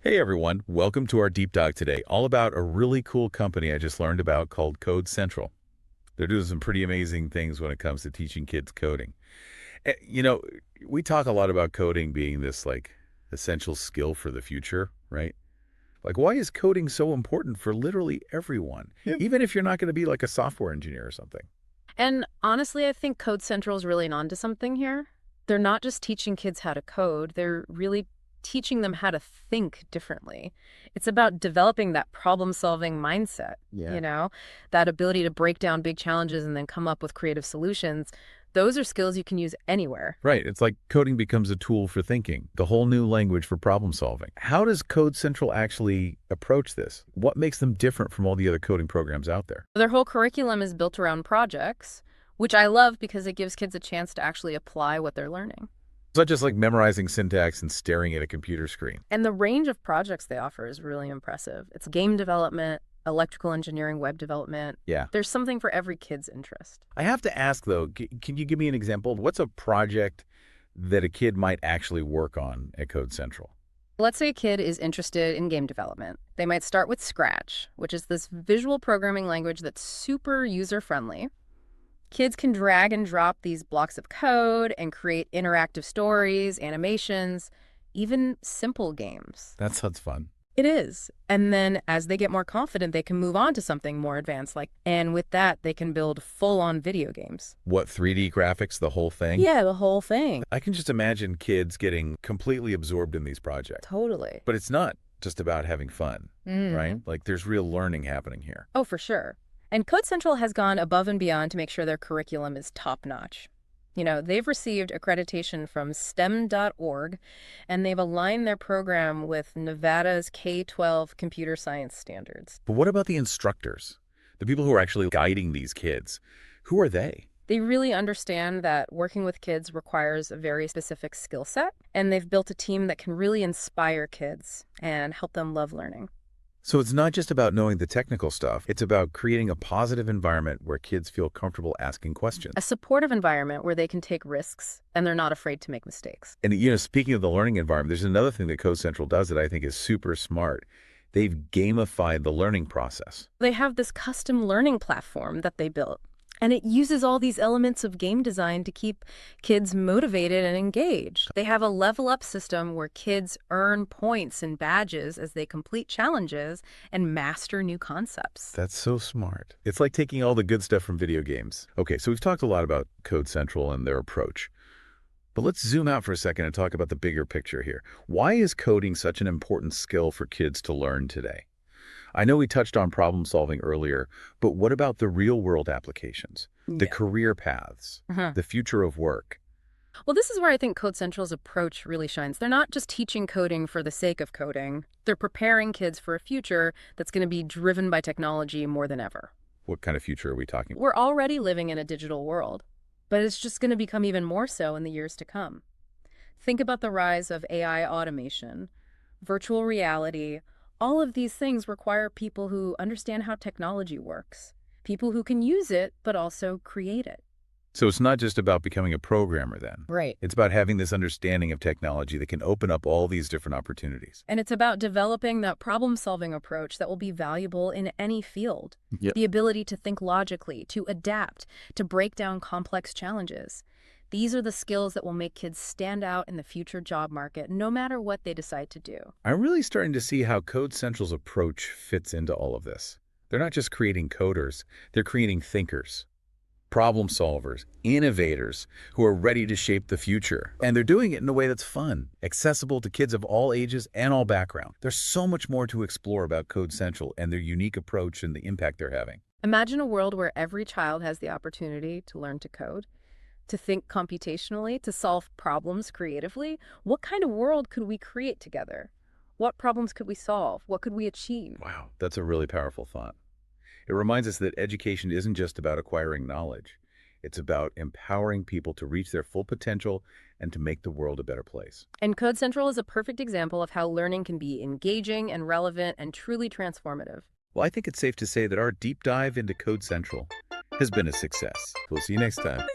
Hey everyone, welcome to our deep dive today, all about a really cool company I just learned about called CodeCentral. They're doing some pretty amazing things when it comes to teaching kids coding. You know, we talk a lot about coding being this essential skill for the future, right? Like, why is coding so important for literally everyone, even if you're not going to be like a software engineer or something? And honestly, I think Code Central is really onto something here. They're not just teaching kids how to code, they're really teaching them how to think differently. It's about developing that problem-solving mindset, Yeah. you know, that ability to break down big challenges and then come up with creative solutions. Those are skills you can use anywhere. Right. It's like coding becomes a tool for thinking, the whole new language for problem solving. How does Code Central actually approach this? What makes them different from all the other coding programs out there? Their whole curriculum is built around projects, which I love because it gives kids a chance to actually apply what they're learning. It's not just like memorizing syntax and staring at a computer screen. And the range of projects they offer is really impressive. It's game development, electrical engineering, web development. Yeah. There's something for every kid's interest. I have to ask, though, can you give me an example? What's a project that a kid might actually work on at Code Central? Let's say a kid is interested in game development. They might start with Scratch, which is this visual programming language that's super user-friendly. Kids can drag and drop these blocks of code and create interactive stories, animations, even simple games. That sounds fun. It is. And then as they get more confident, they can move on to something more advanced, and with that, they can build full-on video games. What, 3D graphics, the whole thing? Yeah, the whole thing. I can just imagine kids getting completely absorbed in these projects. Totally. But it's not just about having fun, right? Like there's real learning happening here. Oh, for sure. And Code Central has gone above and beyond to make sure their curriculum is top-notch. They've received accreditation from STEM.org, and they've aligned their program with Nevada's K-12 computer science standards. But what about the instructors? The people who are actually guiding these kids? Who are they? They really understand that working with kids requires a very specific skill set, and they've built a team that can really inspire kids and help them love learning. So it's not just about knowing the technical stuff. It's about creating a positive environment where kids feel comfortable asking questions. A supportive environment where they can take risks and they're not afraid to make mistakes. And, speaking of the learning environment, there's another thing that Code Central does that I think is super smart. They've gamified the learning process. They have this custom learning platform that they built, and it uses all these elements of game design to keep kids motivated and engaged. They have a level up system where kids earn points and badges as they complete challenges and master new concepts. That's so smart. It's like taking all the good stuff from video games. Okay, so we've talked a lot about Code Central and their approach. But let's zoom out for a second and talk about the bigger picture here. Why is coding such an important skill for kids to learn today? I know we touched on problem solving earlier, but what about the real world applications, the career paths, the future of work? Well, this is where I think Code Central's approach really shines. They're not just teaching coding for the sake of coding. They're preparing kids for a future that's going to be driven by technology more than ever. What kind of future are we talking about? We're already living in a digital world, but it's just going to become even more so in the years to come. Think about the rise of AI automation, virtual reality. All of these things require people who understand how technology works, people who can use it, but also create it. So it's not just about becoming a programmer then. Right. It's about having this understanding of technology that can open up all these different opportunities. And it's about developing that problem-solving approach that will be valuable in any field. Yep. The ability to think logically, to adapt, to break down complex challenges. These are the skills that will make kids stand out in the future job market, no matter what they decide to do. I'm really starting to see how Code Central's approach fits into all of this. They're not just creating coders, they're creating thinkers, problem solvers, innovators who are ready to shape the future. And they're doing it in a way that's fun, accessible to kids of all ages and all backgrounds. There's so much more to explore about Code Central and their unique approach and the impact they're having. Imagine a world where every child has the opportunity to learn to code, to think computationally, to solve problems creatively. What kind of world could we create together? What problems could we solve? What could we achieve? Wow, that's a really powerful thought. It reminds us that education isn't just about acquiring knowledge. It's about empowering people to reach their full potential and to make the world a better place. And Code Central is a perfect example of how learning can be engaging and relevant and truly transformative. Well, I think it's safe to say that our deep dive into Code Central has been a success. We'll see you next time.